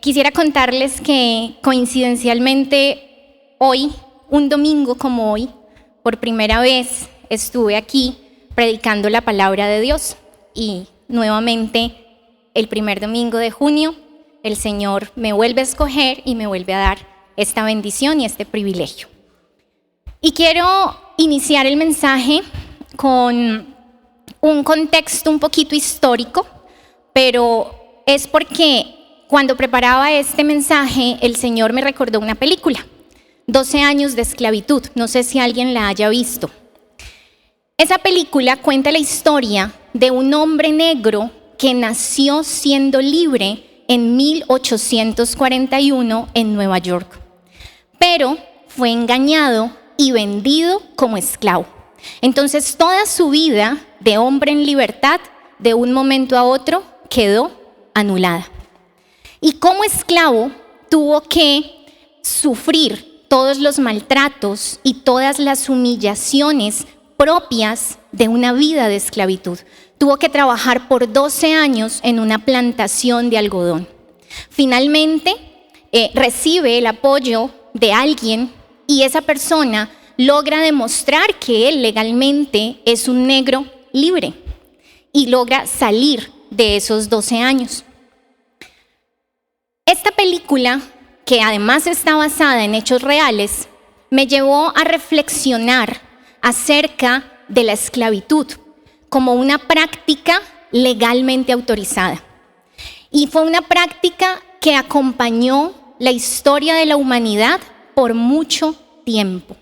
Quisiera contarles que coincidencialmente hoy, un domingo como hoy, por primera vez estuve aquí predicando la palabra de Dios y nuevamente el primer domingo de junio el Señor me vuelve a escoger y me vuelve a dar esta bendición y este privilegio. Y quiero iniciar el mensaje con un contexto un poquito histórico, pero es porque cuando preparaba este mensaje el Señor me recordó una película, 12 años de esclavitud, no sé si alguien la haya visto. Esa película cuenta la historia de un hombre negro que nació siendo libre en 1841 en Nueva York, pero fue engañado y vendido como esclavo. Entonces toda su vida de hombre en libertad, de un momento a otro, quedó anulada. Y como esclavo tuvo que sufrir todos los maltratos y todas las humillaciones propias de una vida de esclavitud. Tuvo que trabajar por 12 años en una plantación de algodón. Finalmente recibe el apoyo de alguien y esa persona logra demostrar que él legalmente es un negro libre y logra salir de esos 12 años. Esta película, que además está basada en hechos reales, me llevó a reflexionar acerca de la esclavitud como una práctica legalmente autorizada. Y fue una práctica que acompañó la historia de la humanidad por mucho tiempo.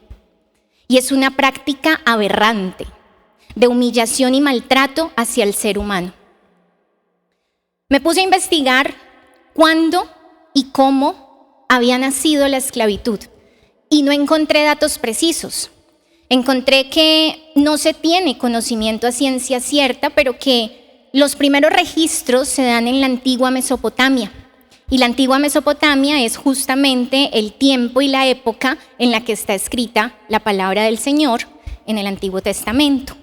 Y es una práctica aberrante de humillación y maltrato hacia el ser humano. Me puse a investigar cuándo y cómo había nacido la esclavitud y no encontré datos precisos. Encontré que no se tiene conocimiento a ciencia cierta, pero que los primeros registros se dan en la antigua Mesopotamia. Y la antigua Mesopotamia es justamente el tiempo y la época en la que está escrita la palabra del Señor en el Antiguo Testamento.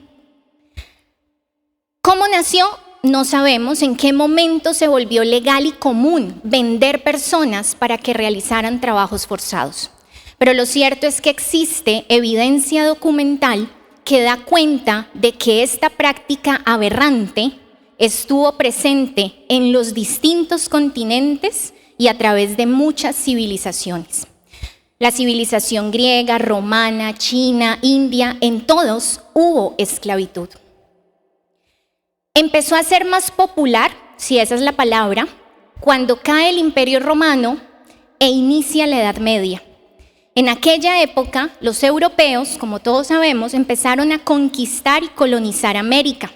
¿Cómo nació? No sabemos. En qué momento se volvió legal y común vender personas para que realizaran trabajos forzados. Pero lo cierto es que existe evidencia documental que da cuenta de que esta práctica aberrante estuvo presente en los distintos continentes y a través de muchas civilizaciones. La civilización griega, romana, china, india, en todos hubo esclavitud. Empezó a ser más popular, si esa es la palabra, cuando cae el Imperio Romano e inicia la Edad Media. En aquella época, los europeos, como todos sabemos, empezaron a conquistar y colonizar América.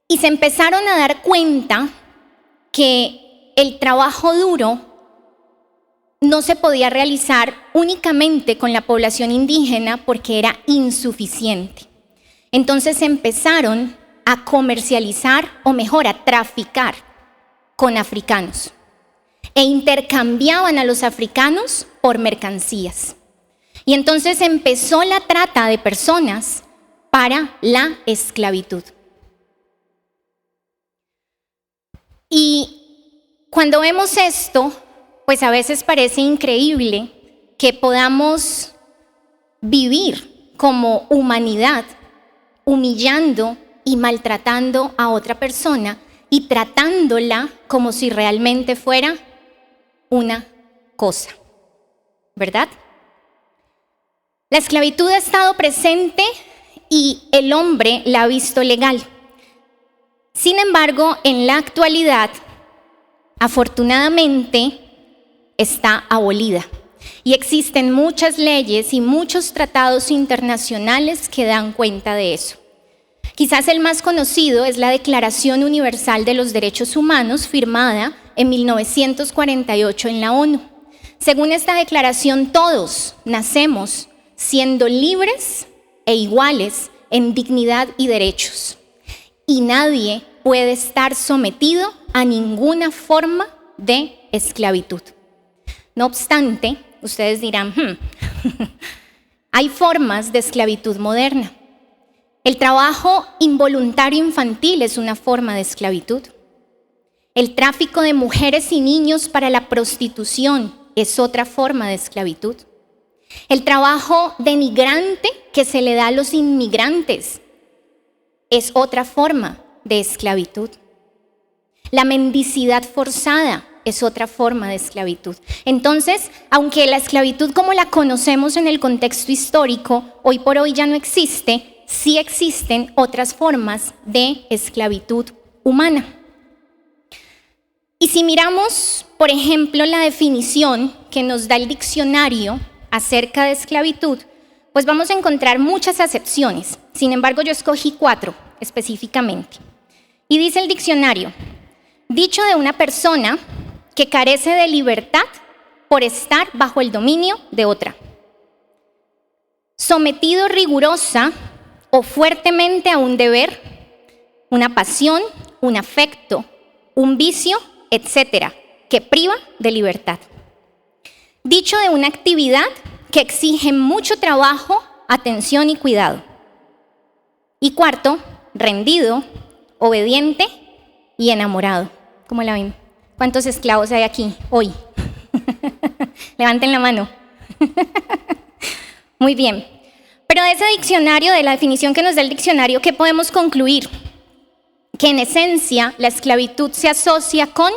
Y se empezaron a dar cuenta que el trabajo duro no se podía realizar únicamente con la población indígena porque era insuficiente. Entonces empezaron a comercializar, o mejor, a traficar con africanos. E intercambiaban a los africanos por mercancías. Y entonces empezó la trata de personas para la esclavitud. Y cuando vemos esto, pues a veces parece increíble que podamos vivir como humanidad humillando y maltratando a otra persona y tratándola como si realmente fuera una cosa, ¿verdad? La esclavitud ha estado presente y el hombre la ha visto legal. Sin embargo, en la actualidad, afortunadamente, está abolida. Y existen muchas leyes y muchos tratados internacionales que dan cuenta de eso. Quizás el más conocido es la Declaración Universal de los Derechos Humanos, firmada en 1948 en la ONU. Según esta declaración, todos nacemos siendo libres e iguales en dignidad y derechos. Y nadie puede estar sometido a ninguna forma de esclavitud. No obstante, ustedes dirán, hay formas de esclavitud moderna. El trabajo involuntario infantil es una forma de esclavitud. El tráfico de mujeres y niños para la prostitución es otra forma de esclavitud. El trabajo denigrante que se le da a los inmigrantes es otra forma de esclavitud. La mendicidad forzada es otra forma de esclavitud. Entonces, aunque la esclavitud como la conocemos en el contexto histórico, hoy por hoy ya no existe, sí existen otras formas de esclavitud humana. Y si miramos, por ejemplo, la definición que nos da el diccionario acerca de esclavitud, pues vamos a encontrar muchas acepciones. Sin embargo, yo escogí 4 específicamente. Y dice el diccionario: dicho de una persona que carece de libertad por estar bajo el dominio de otra. Sometido rigurosa o fuertemente a un deber, una pasión, un afecto, un vicio, etcétera, que priva de libertad. Dicho de una actividad que exige mucho trabajo, atención y cuidado. Y 4, rendido, obediente y enamorado. ¿Cómo la ven? ¿Cuántos esclavos hay aquí hoy? Levanten la mano. Muy bien. Pero de ese diccionario, de la definición que nos da el diccionario, ¿qué podemos concluir? Que en esencia la esclavitud se asocia con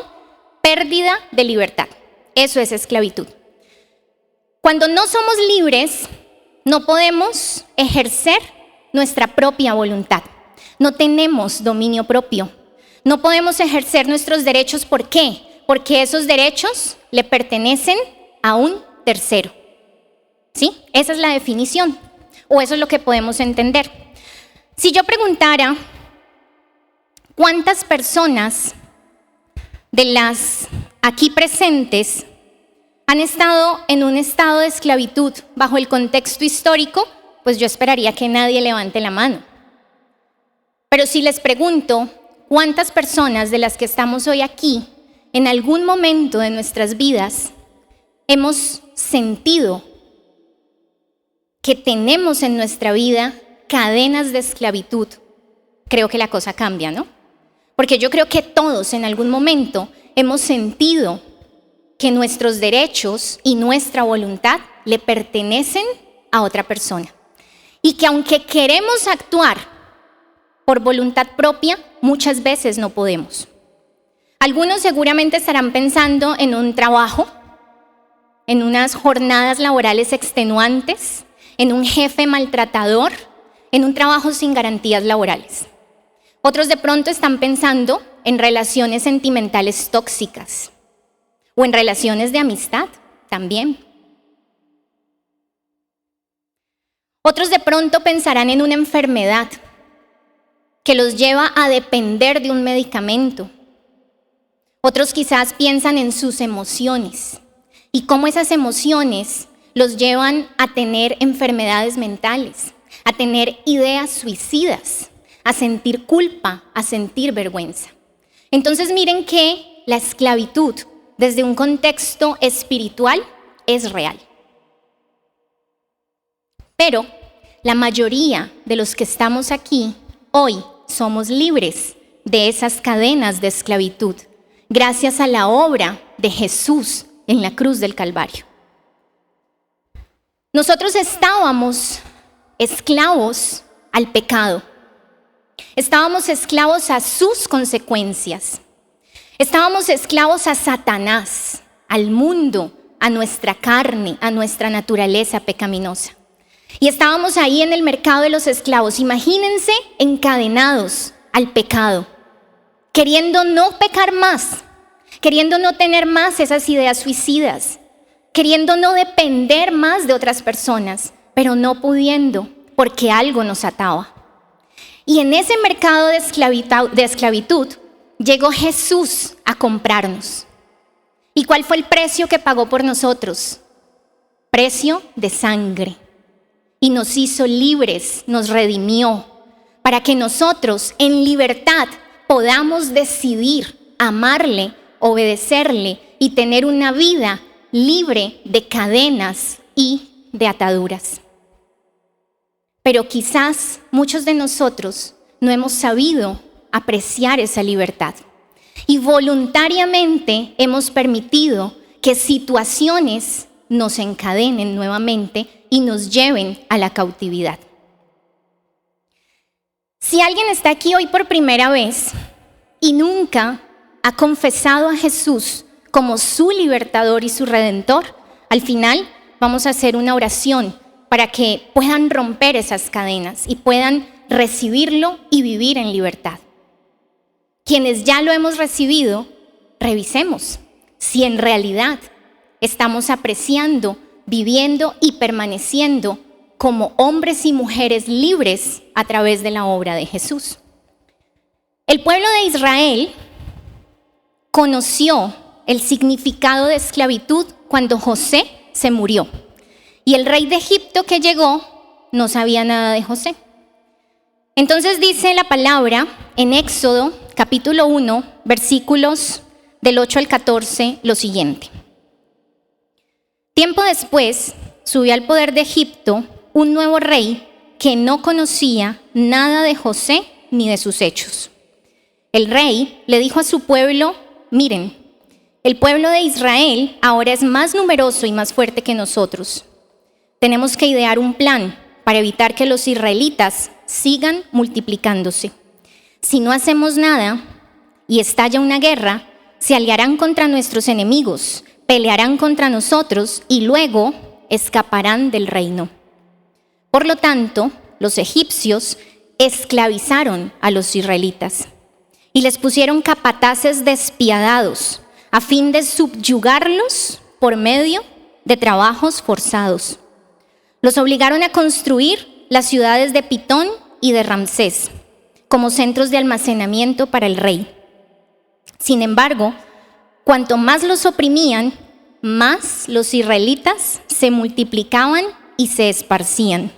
pérdida de libertad. Eso es esclavitud. Cuando no somos libres, no podemos ejercer nuestra propia voluntad. No tenemos dominio propio. No podemos ejercer nuestros derechos. ¿Por qué? Porque esos derechos le pertenecen a un tercero. ¿Sí? Esa es la definición. O eso es lo que podemos entender. Si yo preguntara cuántas personas de las aquí presentes han estado en un estado de esclavitud bajo el contexto histórico, pues yo esperaría que nadie levante la mano. Pero si les pregunto cuántas personas de las que estamos hoy aquí, en algún momento de nuestras vidas, hemos sentido que tenemos en nuestra vida cadenas de esclavitud, creo que la cosa cambia, ¿no? Porque yo creo que todos en algún momento hemos sentido que nuestros derechos y nuestra voluntad le pertenecen a otra persona. Y que aunque queremos actuar por voluntad propia, muchas veces no podemos. Algunos seguramente estarán pensando en un trabajo, en unas jornadas laborales extenuantes, en un jefe maltratador, en un trabajo sin garantías laborales. Otros de pronto están pensando en relaciones sentimentales tóxicas o en relaciones de amistad también. Otros de pronto pensarán en una enfermedad que los lleva a depender de un medicamento. Otros quizás piensan en sus emociones y cómo esas emociones los llevan a tener enfermedades mentales, a tener ideas suicidas, a sentir culpa, a sentir vergüenza. Entonces miren que la esclavitud desde un contexto espiritual es real. Pero la mayoría de los que estamos aquí hoy somos libres de esas cadenas de esclavitud gracias a la obra de Jesús en la cruz del Calvario. Nosotros estábamos esclavos al pecado. Estábamos esclavos a sus consecuencias. Estábamos esclavos a Satanás, al mundo, a nuestra carne, a nuestra naturaleza pecaminosa. Y estábamos ahí en el mercado de los esclavos. Imagínense encadenados al pecado, queriendo no pecar más, queriendo no tener más esas ideas suicidas, queriendo no depender más de otras personas, pero no pudiendo porque algo nos ataba. Y en ese mercado de esclavitud llegó Jesús a comprarnos. ¿Y cuál fue el precio que pagó por nosotros? Precio de sangre. Y nos hizo libres, nos redimió, para que nosotros en libertad podamos decidir amarle, obedecerle y tener una vida libre de cadenas y de ataduras. Pero quizás muchos de nosotros no hemos sabido apreciar esa libertad. y voluntariamente hemos permitido que situaciones nos encadenen nuevamente y nos lleven a la cautividad. Si alguien está aquí hoy por primera vez y nunca ha confesado a Jesús como su libertador y su redentor, al final vamos a hacer una oración para que puedan romper esas cadenas y puedan recibirlo y vivir en libertad. Quienes ya lo hemos recibido, revisemos si en realidad estamos apreciando, viviendo y permaneciendo como hombres y mujeres libres a través de la obra de Jesús. El pueblo de Israel conoció el significado de esclavitud cuando José se murió. Y el rey de Egipto que llegó no sabía nada de José. Entonces dice la palabra en Éxodo capítulo 1, versículos del 8 al 14, lo siguiente. Tiempo después subió al poder de Egipto un nuevo rey que no conocía nada de José ni de sus hechos. El rey le dijo a su pueblo: miren, el pueblo de Israel ahora es más numeroso y más fuerte que nosotros. Tenemos que idear un plan para evitar que los israelitas sigan multiplicándose. Si no hacemos nada y estalla una guerra, se aliarán contra nuestros enemigos, pelearán contra nosotros y luego escaparán del reino. Por lo tanto, los egipcios esclavizaron a los israelitas y les pusieron capataces despiadados a fin de subyugarlos por medio de trabajos forzados. Los obligaron a construir las ciudades de Pitón y de Ramsés como centros de almacenamiento para el rey. Sin embargo, cuanto más los oprimían, más los israelitas se multiplicaban y se esparcían.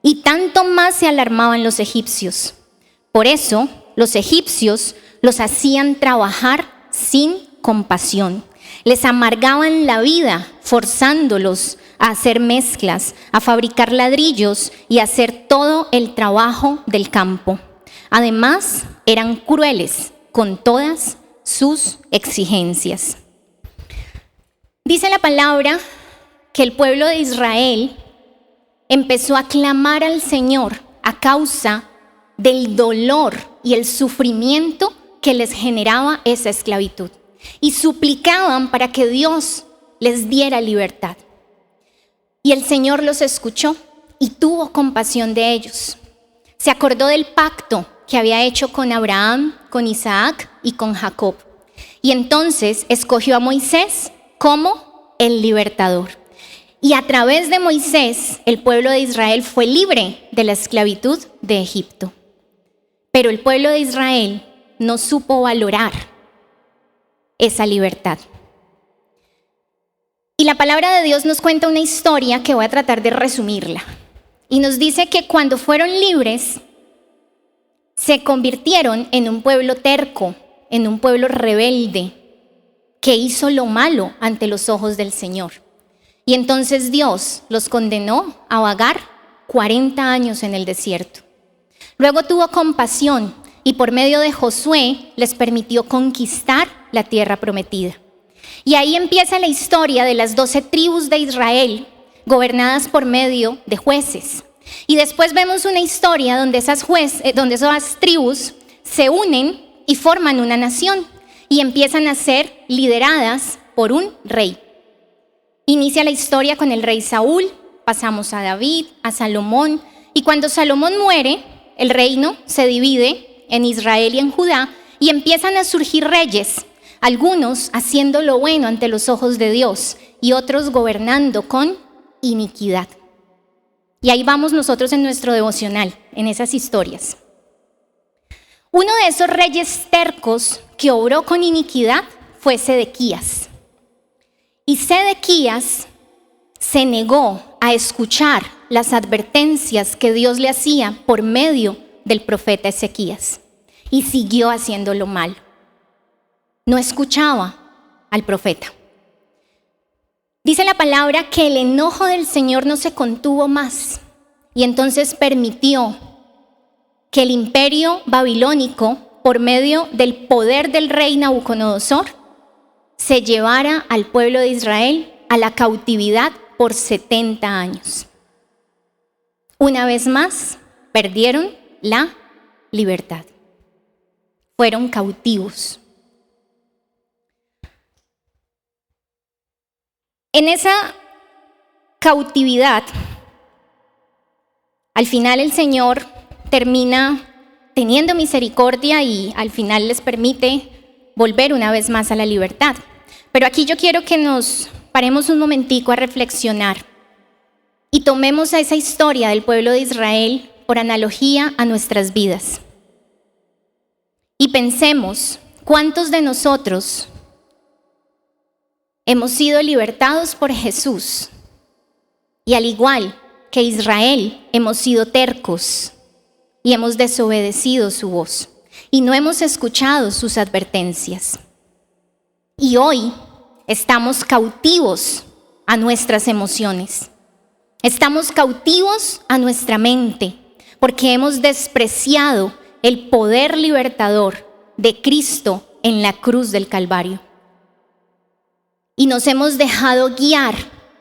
Y tanto más se alarmaban los egipcios. Por eso, los egipcios los hacían trabajar sin compasión. Les amargaban la vida, forzándolos a hacer mezclas, a fabricar ladrillos y a hacer todo el trabajo del campo. Además, eran crueles con todas sus exigencias. Dice la palabra que el pueblo de Israel empezó a clamar al Señor a causa del dolor y el sufrimiento que les generaba esa esclavitud. Y suplicaban para que Dios les diera libertad. Y el Señor los escuchó y tuvo compasión de ellos. Se acordó del pacto que había hecho con Abraham, con Isaac y con Jacob. Y entonces escogió a Moisés como el libertador. Y a través de Moisés, el pueblo de Israel fue libre de la esclavitud de Egipto. Pero el pueblo de Israel no supo valorar esa libertad. Y la palabra de Dios nos cuenta una historia que voy a tratar de resumirla. Y nos dice que cuando fueron libres, se convirtieron en un pueblo terco, en un pueblo rebelde, que hizo lo malo ante los ojos del Señor. Y entonces Dios los condenó a vagar 40 años en el desierto. Luego tuvo compasión y por medio de Josué les permitió conquistar la tierra prometida. Y ahí empieza la historia de las 12 tribus de Israel, gobernadas por medio de jueces. Y después vemos una historia donde esas tribus se unen y forman una nación y empiezan a ser lideradas por un rey. Inicia la historia con el rey Saúl, pasamos a David, a Salomón, y cuando Salomón muere, el reino se divide en Israel y en Judá, y empiezan a surgir reyes, algunos haciendo lo bueno ante los ojos de Dios, y otros gobernando con iniquidad. Y ahí vamos nosotros en nuestro devocional, en esas historias. Uno de esos reyes tercos que obró con iniquidad fue Sedequías. Y Sedequías se negó a escuchar las advertencias que Dios le hacía por medio del profeta Ezequías y siguió haciendo lo malo. No escuchaba al profeta. Dice la palabra que el enojo del Señor no se contuvo más y entonces permitió que el imperio babilónico por medio del poder del rey Nabucodonosor, se llevara al pueblo de Israel a la cautividad por 70 años. Una vez más, perdieron la libertad. Fueron cautivos. En esa cautividad, al final el Señor termina teniendo misericordia y al final les permite volver una vez más a la libertad. Pero aquí yo quiero que nos paremos un momentico a reflexionar y tomemos a esa historia del pueblo de Israel por analogía a nuestras vidas. Y pensemos, ¿cuántos de nosotros hemos sido libertados por Jesús? Y al igual que Israel, hemos sido tercos y hemos desobedecido su voz y no hemos escuchado sus advertencias. Y hoy estamos cautivos a nuestras emociones. Estamos cautivos a nuestra mente porque hemos despreciado el poder libertador de Cristo en la cruz del Calvario. Y nos hemos dejado guiar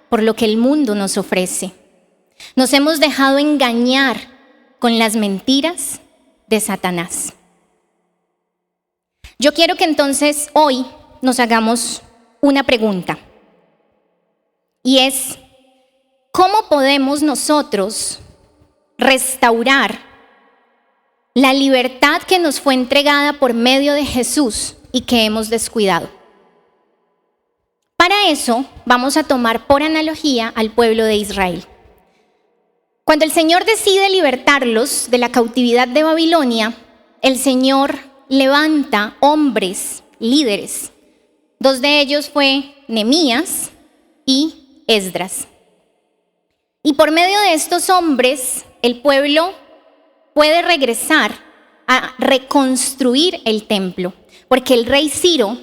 por lo que el mundo nos ofrece. Nos hemos dejado engañar con las mentiras de Satanás. Yo quiero que entonces hoy nos hagamos una pregunta. Y es, ¿cómo podemos nosotros restaurar la libertad que nos fue entregada por medio de Jesús y que hemos descuidado? Para eso vamos a tomar por analogía al pueblo de Israel. Cuando el Señor decide libertarlos de la cautividad de Babilonia, el Señor levanta hombres, líderes. Dos de ellos fue Nehemías y Esdras. Y por medio de estos hombres, el pueblo puede regresar a reconstruir el templo, porque el rey Ciro,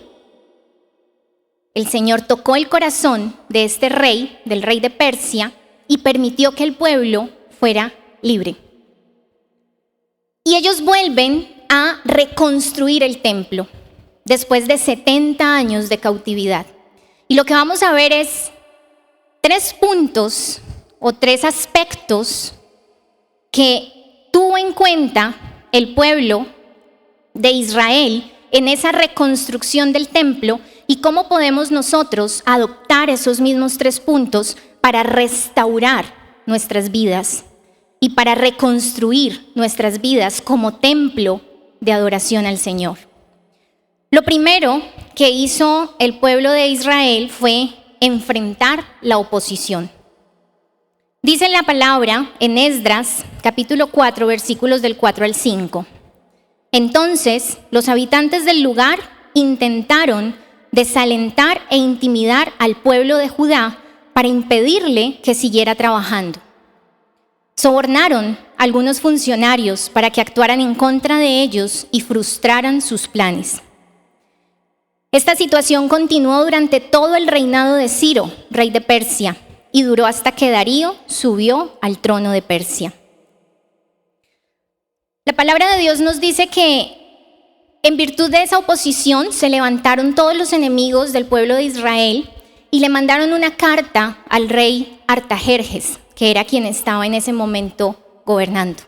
el Señor tocó el corazón de este rey, del rey de Persia, y permitió que el pueblo fuera libre. Y ellos vuelven a reconstruir el templo después de 70 años de cautividad. Y lo que vamos a ver es 3 puntos o 3 aspectos que tuvo en cuenta el pueblo de Israel en esa reconstrucción del templo y cómo podemos nosotros adoptar esos mismos 3 puntos para restaurar nuestras vidas y para reconstruir nuestras vidas como templo de adoración al Señor. Lo primero que hizo el pueblo de Israel fue enfrentar la oposición. Dice la palabra en Esdras, capítulo 4, versículos del 4 al 5. Entonces, los habitantes del lugar intentaron desalentar e intimidar al pueblo de Judá para impedirle que siguiera trabajando. Sobornaron a algunos funcionarios para que actuaran en contra de ellos y frustraran sus planes. Esta situación continuó durante todo el reinado de Ciro, rey de Persia, y duró hasta que Darío subió al trono de Persia. La palabra de Dios nos dice que en virtud de esa oposición se levantaron todos los enemigos del pueblo de Israel y le mandaron una carta al rey Artajerjes, que era quien estaba en ese momento gobernando.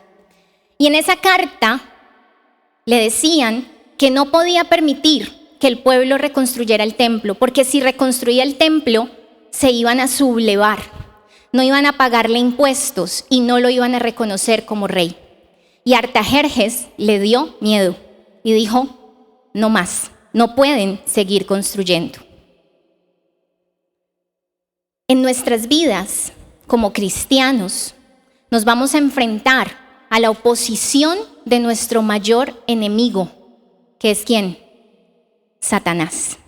Y en esa carta le decían que no podía permitir que el pueblo reconstruyera el templo, porque si reconstruía el templo se iban a sublevar, no iban a pagarle impuestos y no lo iban a reconocer como rey. Y Artajerjes le dio miedo y dijo, no más, no pueden seguir construyendo. En nuestras vidas, como cristianos, nos vamos a enfrentar a la oposición de nuestro mayor enemigo, que es ¿quién? Satanás.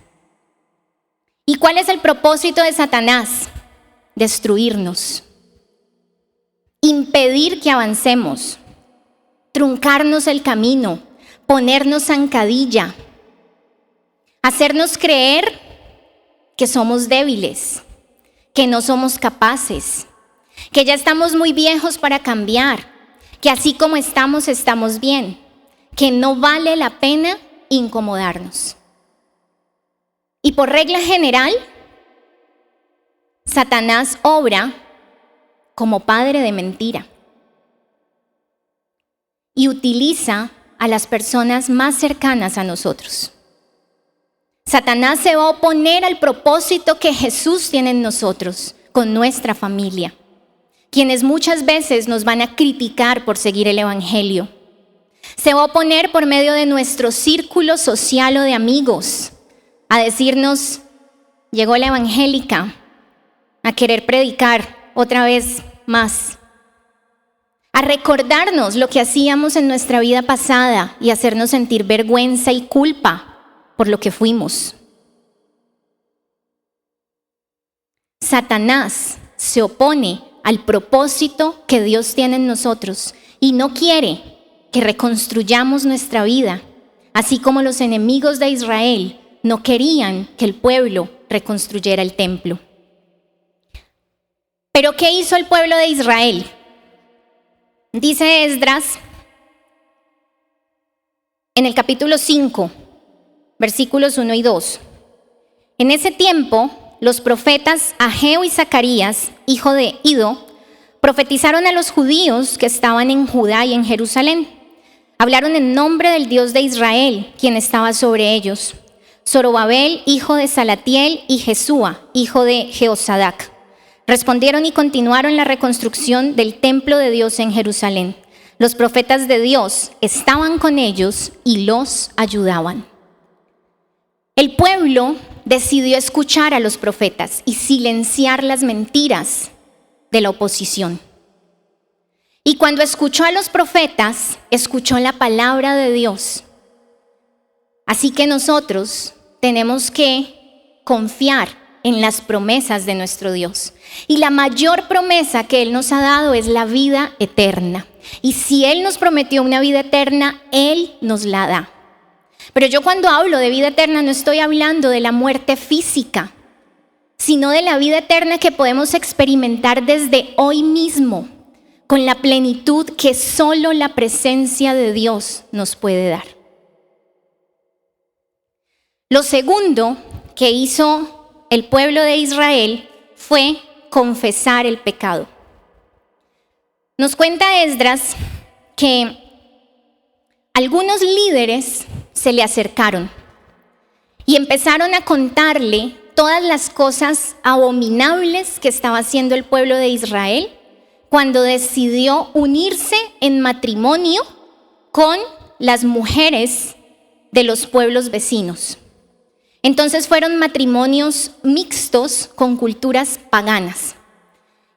¿Y cuál es el propósito de Satanás? Destruirnos, impedir que avancemos, truncarnos el camino, ponernos zancadilla, hacernos creer que somos débiles, que no somos capaces, que ya estamos muy viejos para cambiar, que así como estamos bien, que no vale la pena incomodarnos. Y por regla general, Satanás obra como padre de mentira y utiliza a las personas más cercanas a nosotros. Satanás se va a oponer al propósito que Jesús tiene en nosotros, con nuestra familia, quienes muchas veces nos van a criticar por seguir el evangelio. Se va a oponer por medio de nuestro círculo social o de amigos, a decirnos, llegó la evangélica, a querer predicar otra vez más, a recordarnos lo que hacíamos en nuestra vida pasada y hacernos sentir vergüenza y culpa por lo que fuimos. Satanás se opone al propósito que Dios tiene en nosotros y no quiere que reconstruyamos nuestra vida, así como los enemigos de Israel no querían que el pueblo reconstruyera el templo. ¿Pero qué hizo el pueblo de Israel? Dice Esdras en el capítulo 5, versículos 1 y 2. En ese tiempo, los profetas Ageo y Zacarías, hijo de Ido, profetizaron a los judíos que estaban en Judá y en Jerusalén. Hablaron en nombre del Dios de Israel, quien estaba sobre ellos. Zorobabel, hijo de Salatiel, y Jesúa, hijo de Jehozadak. Respondieron y continuaron la reconstrucción del templo de Dios en Jerusalén. Los profetas de Dios estaban con ellos y los ayudaban. El pueblo decidió escuchar a los profetas y silenciar las mentiras de la oposición. Y cuando escuchó a los profetas, escuchó la palabra de Dios. Así que nosotros tenemos que confiar en las promesas de nuestro Dios. Y la mayor promesa que Él nos ha dado es la vida eterna. Y si Él nos prometió una vida eterna, Él nos la da. Pero yo cuando hablo de vida eterna no estoy hablando de la muerte física, sino de la vida eterna que podemos experimentar desde hoy mismo, con la plenitud que solo la presencia de Dios nos puede dar. Lo segundo que hizo el pueblo de Israel fue confesar el pecado. Nos cuenta Esdras que algunos líderes se le acercaron y empezaron a contarle todas las cosas abominables que estaba haciendo el pueblo de Israel cuando decidió unirse en matrimonio con las mujeres de los pueblos vecinos. Entonces fueron matrimonios mixtos con culturas paganas.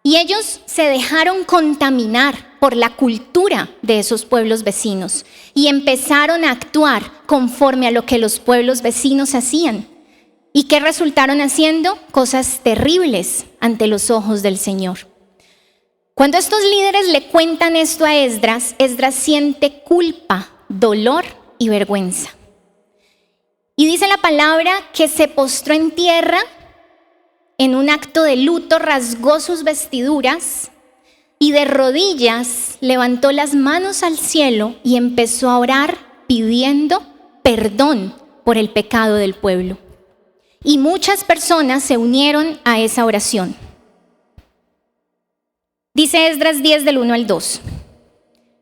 Y ellos se dejaron contaminar por la cultura de esos pueblos vecinos y empezaron a actuar conforme a lo que los pueblos vecinos hacían. ¿Y qué resultaron haciendo? Cosas terribles ante los ojos del Señor. Cuando estos líderes le cuentan esto a Esdras, Esdras siente culpa, dolor y vergüenza. Y dice la palabra que se postró en tierra en un acto de luto, rasgó sus vestiduras y de rodillas levantó las manos al cielo y empezó a orar pidiendo perdón por el pecado del pueblo. Y muchas personas se unieron a esa oración. Dice Esdras 10 del 1 al 2.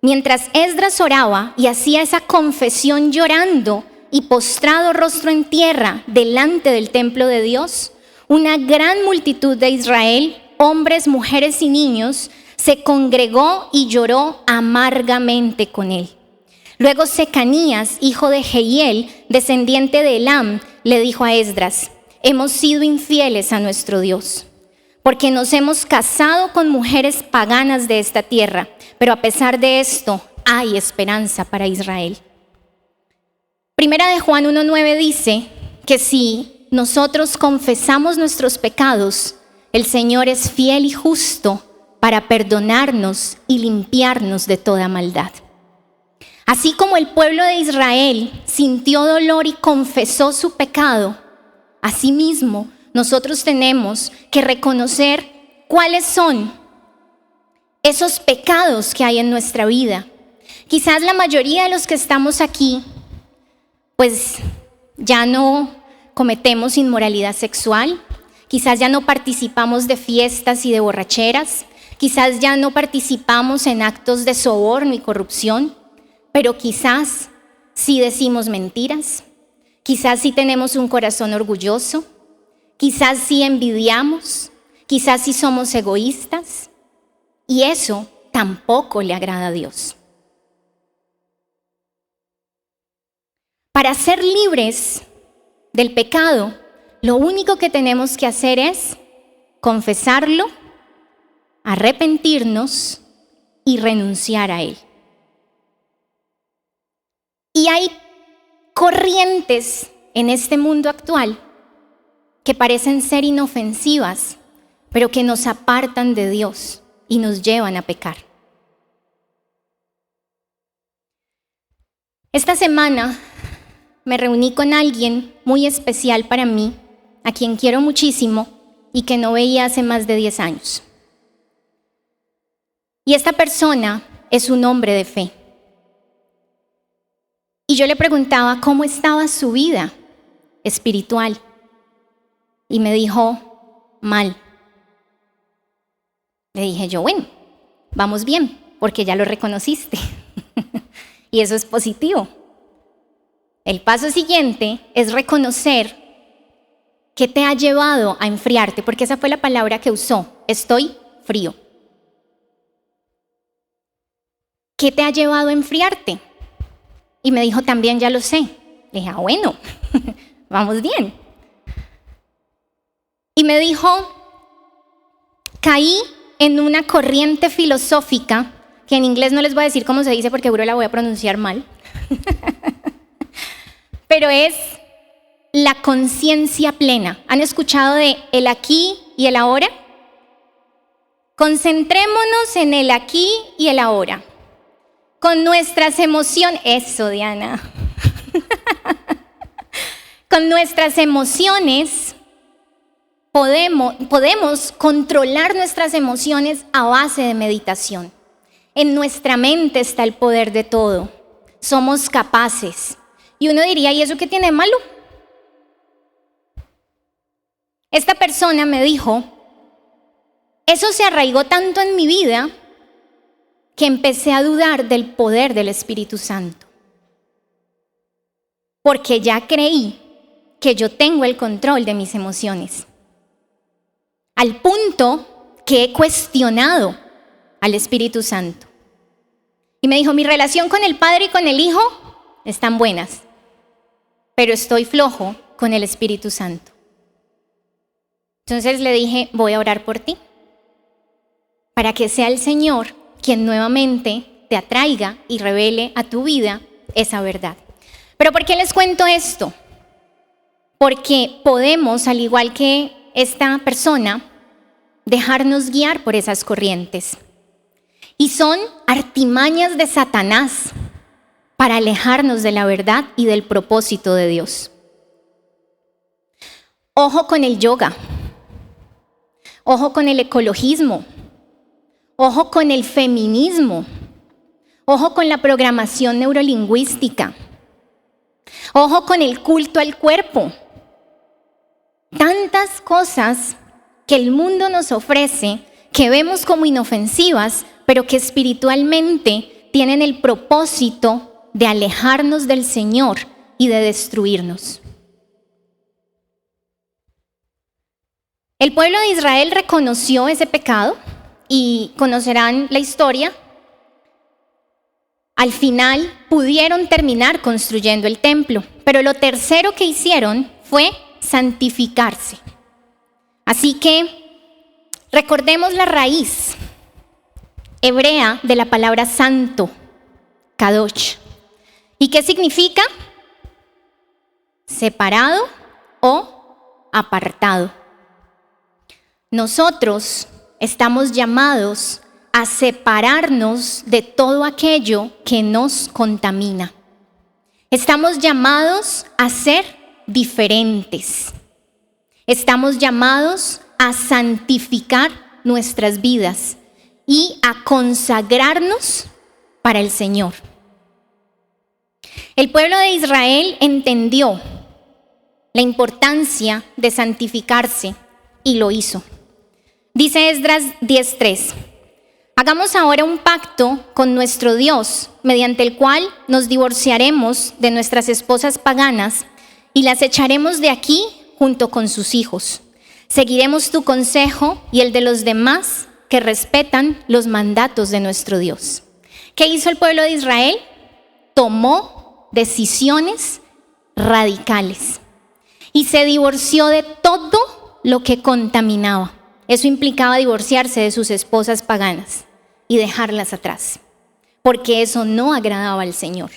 Mientras Esdras oraba y hacía esa confesión llorando y postrado rostro en tierra delante del templo de Dios, una gran multitud de Israel, hombres, mujeres y niños, se congregó y lloró amargamente con él. Luego Secanías, hijo de Jehiel, descendiente de Elam, le dijo a Esdras: hemos sido infieles a nuestro Dios, porque nos hemos casado con mujeres paganas de esta tierra, pero a pesar de esto hay esperanza para Israel. Primera de Juan 1:9 dice que si nosotros confesamos nuestros pecados, el Señor es fiel y justo para perdonarnos y limpiarnos de toda maldad. Así como el pueblo de Israel sintió dolor y confesó su pecado, asimismo nosotros tenemos que reconocer cuáles son esos pecados que hay en nuestra vida, Quizás la mayoría de los que estamos aquí, pues ya no cometemos inmoralidad sexual, quizás ya no participamos de fiestas y de borracheras, quizás ya no participamos en actos de soborno y corrupción, pero quizás sí decimos mentiras, quizás sí tenemos un corazón orgulloso, quizás sí envidiamos, quizás sí somos egoístas, y eso tampoco le agrada a Dios. Para ser libres del pecado, lo único que tenemos que hacer es confesarlo, arrepentirnos y renunciar a él. Y hay corrientes en este mundo actual que parecen ser inofensivas, pero que nos apartan de Dios y nos llevan a pecar. Esta semana me reuní con alguien muy especial para mí, a quien quiero muchísimo y que no veía hace más de 10 años. Y esta persona es un hombre de fe. Y yo le preguntaba cómo estaba su vida espiritual. Y me dijo, mal. Le dije yo, bueno, vamos bien, porque ya lo reconociste. Y eso es positivo. El paso siguiente es reconocer qué te ha llevado a enfriarte, porque esa fue la palabra que usó, estoy frío. ¿Qué te ha llevado a enfriarte? Y me dijo, también ya lo sé. Le dije, bueno, vamos bien. Y me dijo, caí en una corriente filosófica, que en inglés no les voy a decir cómo se dice porque seguro la voy a pronunciar mal, pero es la conciencia plena. ¿Han escuchado de el aquí y el ahora? Concentrémonos en el aquí y el ahora. Con nuestras emociones, eso Diana, con nuestras emociones podemos controlar nuestras emociones a base de meditación. En nuestra mente está el poder de todo, somos capaces. Y uno diría, ¿y eso qué tiene de malo? Esta persona me dijo, eso se arraigó tanto en mi vida que empecé a dudar del poder del Espíritu Santo. Porque ya creí que yo tengo el control de mis emociones. Al punto que he cuestionado al Espíritu Santo. Y me dijo, mi relación con el Padre y con el Hijo están buenas, pero estoy flojo con el Espíritu Santo. Entonces le dije, voy a orar por ti, para que sea el Señor quien nuevamente te atraiga y revele a tu vida esa verdad. ¿Pero por qué les cuento esto? Porque podemos, al igual que esta persona, dejarnos guiar por esas corrientes. Y son artimañas de Satanás para alejarnos de la verdad y del propósito de Dios. Ojo con el yoga, ojo con el ecologismo, ojo con el feminismo, ojo con la programación neurolingüística, ojo con el culto al cuerpo. Tantas cosas que el mundo nos ofrece que vemos como inofensivas, pero que espiritualmente tienen el propósito de alejarnos del Señor y de destruirnos. El pueblo de Israel reconoció ese pecado y conocerán la historia. Al final pudieron terminar construyendo el templo, pero lo tercero que hicieron fue santificarse. Así que recordemos la raíz hebrea de la palabra santo, kadosh. ¿Y qué significa? Separado o apartado. Nosotros estamos llamados a separarnos de todo aquello que nos contamina. Estamos llamados a ser diferentes. Estamos llamados a santificar nuestras vidas y a consagrarnos para el Señor. El pueblo de Israel entendió la importancia de santificarse y lo hizo. Dice Esdras 10:3, hagamos ahora un pacto con nuestro Dios, mediante el cual nos divorciaremos de nuestras esposas paganas y las echaremos de aquí junto con sus hijos. Seguiremos tu consejo y el de los demás que respetan los mandatos de nuestro Dios. ¿Qué hizo el pueblo de Israel? Tomó decisiones radicales y se divorció de todo lo que contaminaba. Eso implicaba divorciarse de sus esposas paganas y dejarlas atrás, porque eso no agradaba al Señor.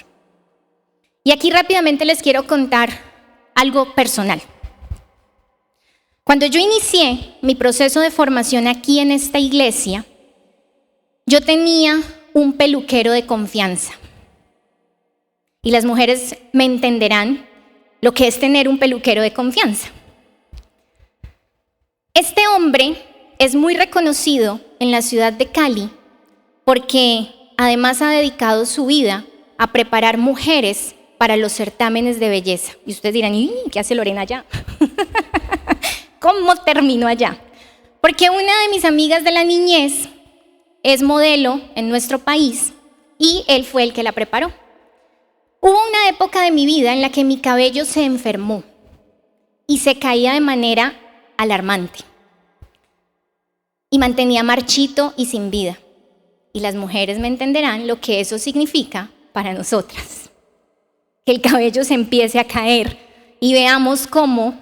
Y aquí rápidamente les quiero contar algo personal. Cuando yo inicié mi proceso de formación aquí en esta iglesia, yo tenía un peluquero de confianza. Y las mujeres me entenderán lo que es tener un peluquero de confianza. Este hombre es muy reconocido en la ciudad de Cali porque además ha dedicado su vida a preparar mujeres para los certámenes de belleza. Y ustedes dirán, ¿qué hace Lorena allá? ¿Cómo terminó allá? Porque una de mis amigas de la niñez es modelo en nuestro país y él fue el que la preparó. Hubo una época de mi vida en la que mi cabello se enfermó y se caía de manera alarmante y mantenía marchito y sin vida. Y las mujeres me entenderán lo que eso significa para nosotras. Que el cabello se empiece a caer y veamos cómo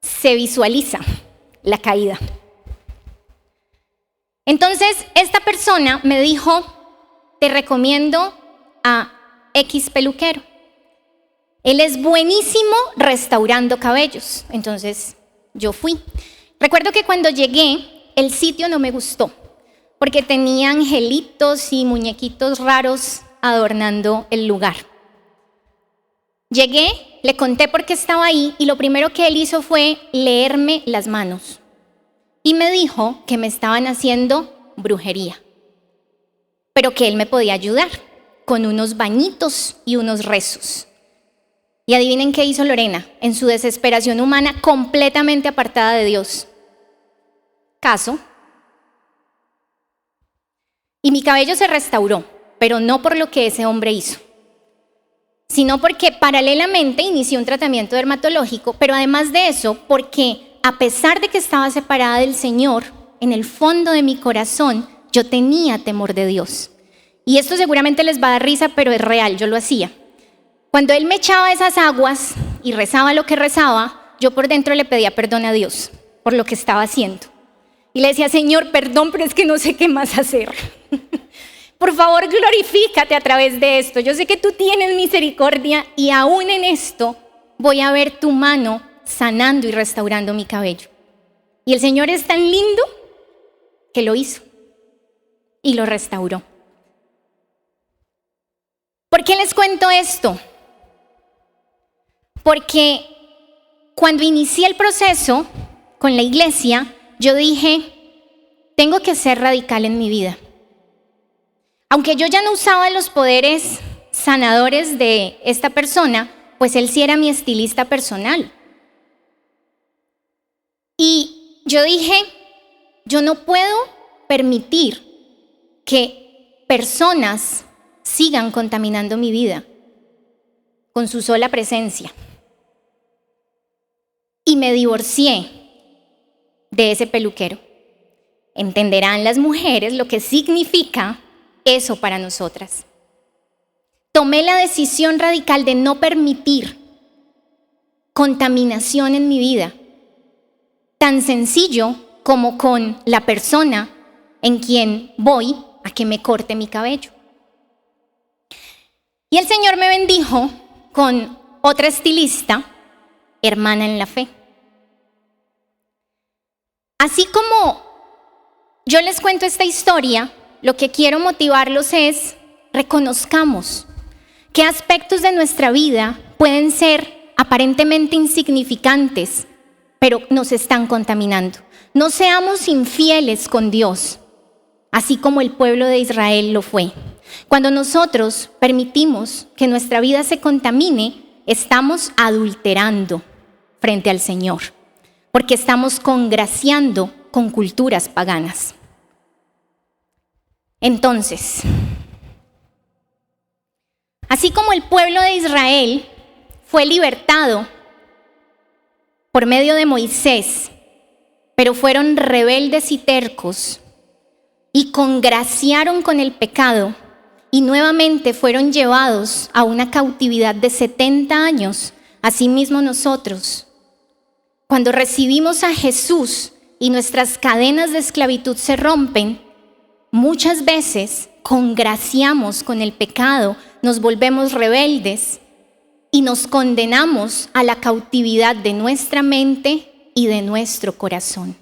se visualiza la caída. Entonces, esta persona me dijo, te recomiendo a X peluquero. Él es buenísimo restaurando cabellos. Entonces, yo fui. Recuerdo que cuando llegué, el sitio no me gustó, porque tenía angelitos y muñequitos raros adornando el lugar. Llegué, le conté por qué estaba ahí y lo primero que él hizo fue leerme las manos. Y me dijo que me estaban haciendo brujería, pero que él me podía ayudar con unos bañitos y unos rezos. Y adivinen qué hizo Lorena, en su desesperación humana completamente apartada de Dios. Caso. Y mi cabello se restauró, pero no por lo que ese hombre hizo, sino porque paralelamente inicié un tratamiento dermatológico, pero además de eso, porque a pesar de que estaba separada del Señor, en el fondo de mi corazón yo tenía temor de Dios. Y esto seguramente les va a dar risa, pero es real, yo lo hacía. Cuando Él me echaba esas aguas y rezaba lo que rezaba, yo por dentro le pedía perdón a Dios por lo que estaba haciendo. Y le decía, Señor, perdón, pero es que no sé qué más hacer. Por favor, glorifícate a través de esto. Yo sé que tú tienes misericordia y aún en esto voy a ver tu mano sanando y restaurando mi cabello. Y el Señor es tan lindo que lo hizo y lo restauró. ¿Por qué les cuento esto? Porque cuando inicié el proceso con la iglesia, yo dije, tengo que ser radical en mi vida. Aunque yo ya no usaba los poderes sanadores de esta persona, pues él sí era mi estilista personal. Y yo dije, yo no puedo permitir que personas sigan contaminando mi vida con su sola presencia. Y me divorcié de ese peluquero. Entenderán las mujeres lo que significa eso para nosotras. Tomé la decisión radical de no permitir contaminación en mi vida, tan sencillo como con la persona en quien voy a que me corte mi cabello. Y el Señor me bendijo con otra estilista, hermana en la fe. Así como yo les cuento esta historia, lo que quiero motivarlos es, reconozcamos qué aspectos de nuestra vida pueden ser aparentemente insignificantes, pero nos están contaminando. No seamos infieles con Dios, así como el pueblo de Israel lo fue. Cuando nosotros permitimos que nuestra vida se contamine, estamos adulterando frente al Señor, porque estamos congraciando con culturas paganas. Entonces, así como el pueblo de Israel fue libertado por medio de Moisés, pero fueron rebeldes y tercos y congraciaron con el pecado y nuevamente fueron llevados a una cautividad de 70 años, asimismo nosotros, cuando recibimos a Jesús y nuestras cadenas de esclavitud se rompen, muchas veces congraciamos con el pecado, nos volvemos rebeldes y nos condenamos a la cautividad de nuestra mente y de nuestro corazón.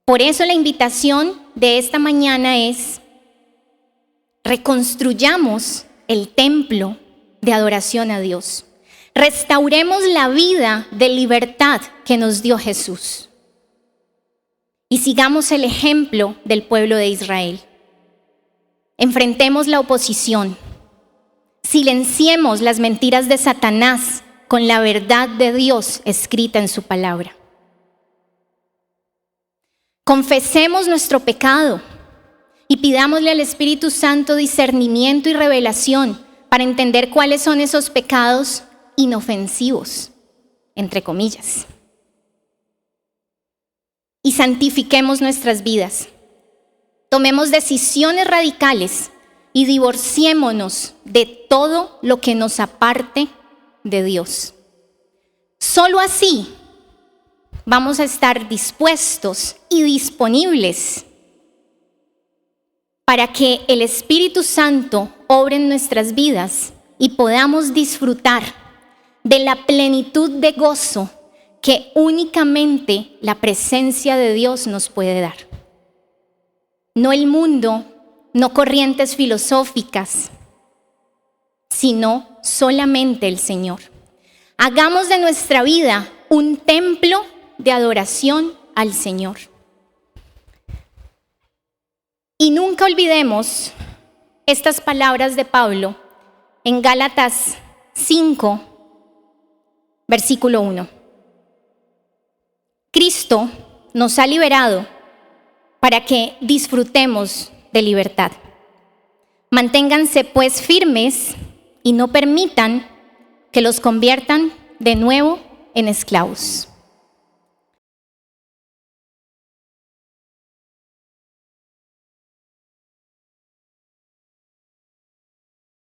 Por eso la invitación de esta mañana es: reconstruyamos el templo de adoración a Dios. Restauremos la vida de libertad que nos dio Jesús. Y sigamos el ejemplo del pueblo de Israel. Enfrentemos la oposición. Silenciemos las mentiras de Satanás con la verdad de Dios escrita en su palabra. Confesemos nuestro pecado y pidámosle al Espíritu Santo discernimiento y revelación para entender cuáles son esos pecados inofensivos, entre comillas. Y santifiquemos nuestras vidas. Tomemos decisiones radicales y divorciémonos de todo lo que nos aparte de Dios. Solo así vamos a estar dispuestos y disponibles para que el Espíritu Santo obre en nuestras vidas y podamos disfrutar de la plenitud de gozo que únicamente la presencia de Dios nos puede dar. No el mundo, no corrientes filosóficas, sino solamente el Señor. Hagamos de nuestra vida un templo de adoración al Señor. Y nunca olvidemos estas palabras de Pablo en Gálatas 5, versículo 1. Cristo nos ha liberado para que disfrutemos de libertad. Manténganse pues firmes y no permitan que los conviertan de nuevo en esclavos.